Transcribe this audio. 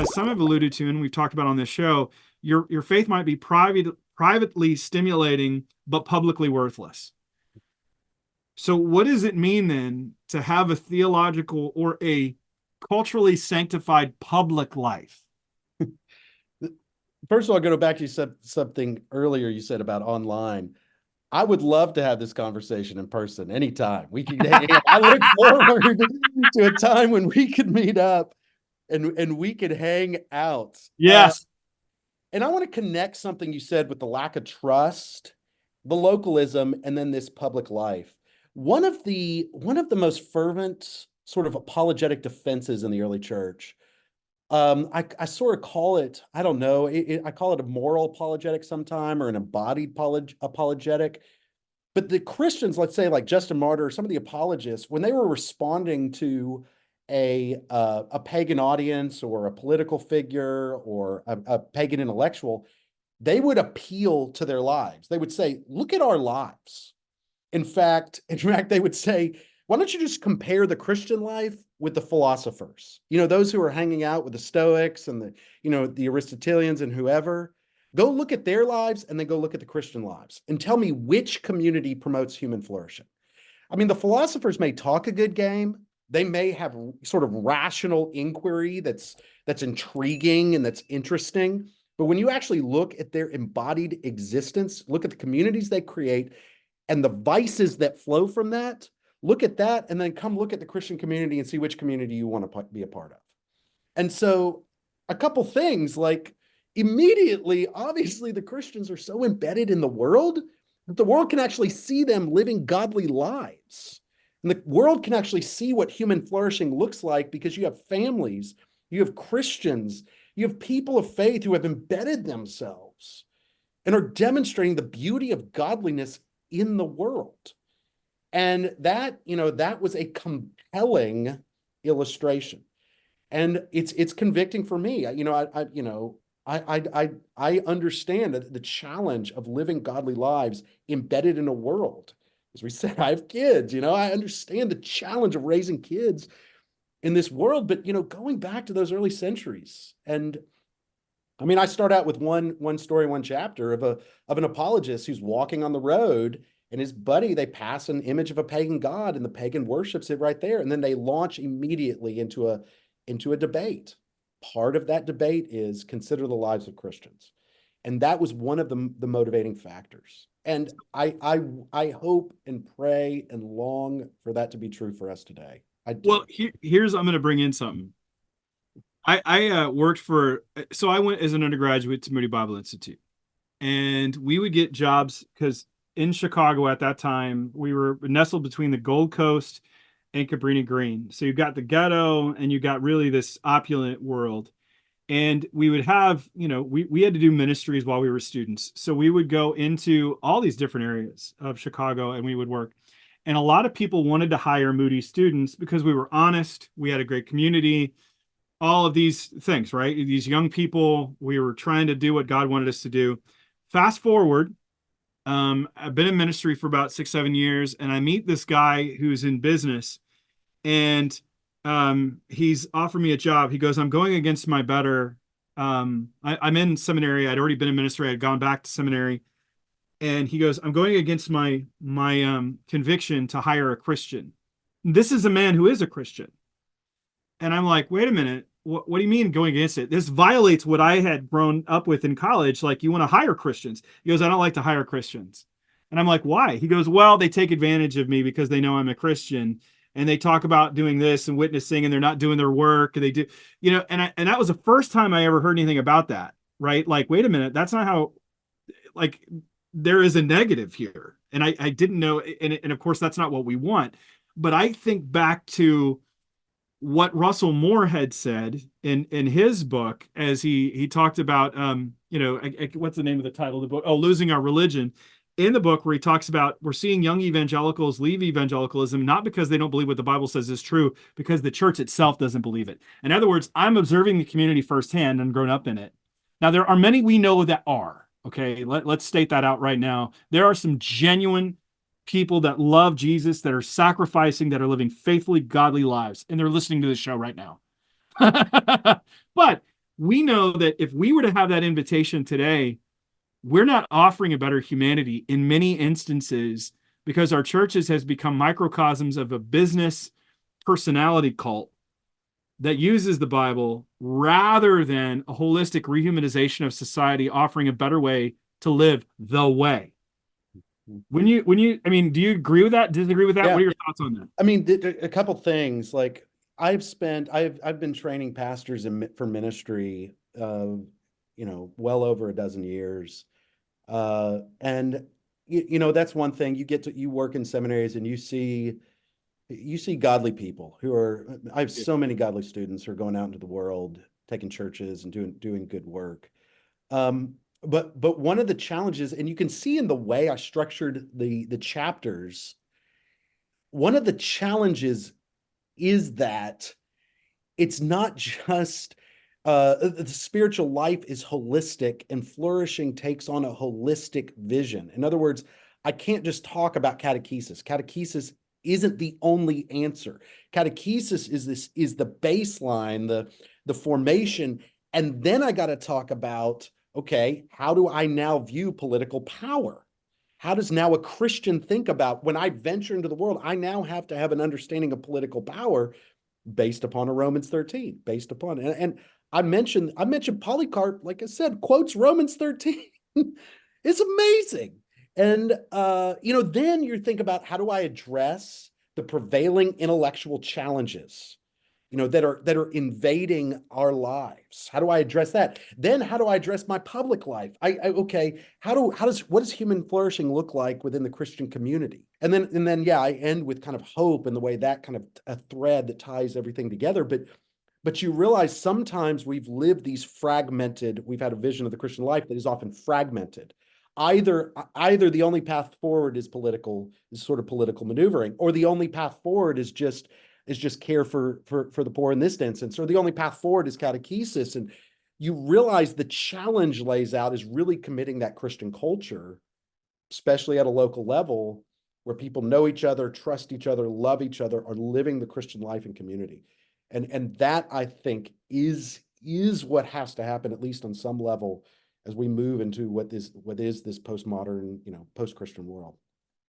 as some have alluded to, and we've talked about on this show, your faith might be privately stimulating, but publicly worthless. So what does it mean then to have a theological or a culturally sanctified public life? First of all, go back to something earlier you said about online. I would love to have this conversation in person anytime. We can hang out. I look forward to a time when we could meet up and we could hang out. Yes. And I want to connect something you said with the lack of trust, the localism, and then this public life. One of the most fervent sort of apologetic defenses in the early church, I sort of call it, I don't know, I call it a moral apologetic sometime, or an embodied apologetic. But the Christians, let's say like Justin Martyr, some of the apologists, when they were responding to a pagan audience or a political figure or a pagan intellectual, they would appeal to their lives. They would say, look at our lives. In fact, they would say, why don't you just compare the Christian life with the philosophers? You know, those who are hanging out with the Stoics and the Aristotelians and whoever. Go look at their lives and then go look at the Christian lives and tell me which community promotes human flourishing. I mean, the philosophers may talk a good game. They may have sort of rational inquiry that's intriguing and that's interesting. But when you actually look at their embodied existence, look at the communities they create and the vices that flow from that, look at that, and then come look at the Christian community and see which community you want to be a part of. And so a couple things, like immediately, obviously, the Christians are so embedded in the world that the world can actually see them living godly lives. And the world can actually see what human flourishing looks like because you have families, you have Christians, you have people of faith who have embedded themselves and are demonstrating the beauty of godliness in the world. And that was a compelling illustration. And it's convicting for me. I understand the challenge of living godly lives embedded in a world. As we said, I have kids, I understand the challenge of raising kids in this world, but, going back to those early centuries. And I mean, I start out with one story, one chapter of an apologist who's walking on the road, and his buddy, they pass an image of a pagan god, and the pagan worships it right there. And then they launch immediately into a debate. Part of that debate is consider the lives of Christians. And that was one of the motivating factors. And I hope and pray and long for that to be true for us today. Well, here's, I'm going to bring in something. I worked so I went as an undergraduate to Moody Bible Institute, and we would get jobs because in Chicago at that time, we were nestled between the Gold Coast and Cabrini Green. So you got the ghetto and you got really this opulent world. And we would have, we had to do ministries while we were students. So we would go into all these different areas of Chicago and we would work. And a lot of people wanted to hire Moody students because we were honest. We had a great community, all of these things, right? These young people, we were trying to do what God wanted us to do. Fast forward, I've been in ministry for about 6-7 years, and I meet this guy who's in business, and he's offered me a job. He goes, I'm going against my better. I'm in seminary. I'd already been in ministry. I'd gone back to seminary. And he goes, I'm going against my conviction to hire a Christian. This is a man who is a Christian. And I'm like, wait a minute. What do you mean going against it? This violates what I had grown up with in college. Like, you want to hire Christians. He goes, I don't like to hire Christians. And I'm like, why? He goes, well, they take advantage of me because they know I'm a Christian. And they talk about doing this and witnessing, and they're not doing their work. And they do, and that was the first time I ever heard anything about that. Right? Like, wait a minute. That's not how, like, there is a negative here. And I didn't know. And of course, that's not what we want. But I think back to what Russell Moore had said in his book, as he talked about, what's the name of the title of the book? Oh, Losing Our Religion. In the book, where he talks about, we're seeing young evangelicals leave evangelicalism, not because they don't believe what the Bible says is true, because the church itself doesn't believe it. In other words, I'm observing the community firsthand and grown up in it. Now, there are many we know that are, okay? Let's state that out right now. There are some genuine people that love Jesus, that are sacrificing, that are living faithfully godly lives, and they're listening to this show right now. But we know that if we were to have that invitation today, we're not offering a better humanity in many instances because our churches has become microcosms of a business personality cult that uses the Bible rather than a holistic rehumanization of society, offering a better way to live the way. I mean, do you agree with that? Disagree with that? Yeah. What are your thoughts on that? I mean, a couple things like I've been training pastors for ministry, well over a dozen years. And that's one thing you work in seminaries and you see godly people I have Yeah. so many godly students who are going out into the world, taking churches and doing good work. Um, but one of the challenges, and you can see in the way I structured the chapters, one of the challenges is that it's not just the spiritual life is holistic, and flourishing takes on a holistic vision. In other words, I can't just talk about catechesis. Catechesis isn't the only answer. Catechesis is the baseline, the formation, and then I got to talk about, okay, how do I now view political power? How does now a Christian think about when I venture into the world? I now have to have an understanding of political power based upon a Romans 13, based upon and I mentioned Polycarp, like I said, quotes Romans 13. It's amazing. And then you think about how do I address the prevailing intellectual challenges, that are invading our lives. How do I address that? Then how do I address my public life? Okay, what does human flourishing look like within the Christian community? And then yeah, I end with kind of hope and the way that kind of a thread that ties everything together. But you realize sometimes we've had a vision of the Christian life that is often fragmented. Either the only path forward is sort of political maneuvering, or the only path forward is just care for the poor in this instance, or the only path forward is catechesis. And you realize the challenge lays out is really committing that Christian culture, especially at a local level, where people know each other, trust each other, love each other, are living the Christian life in community. And that, I think, is what has to happen, at least on some level, as we move into what is this postmodern, post-Christian world.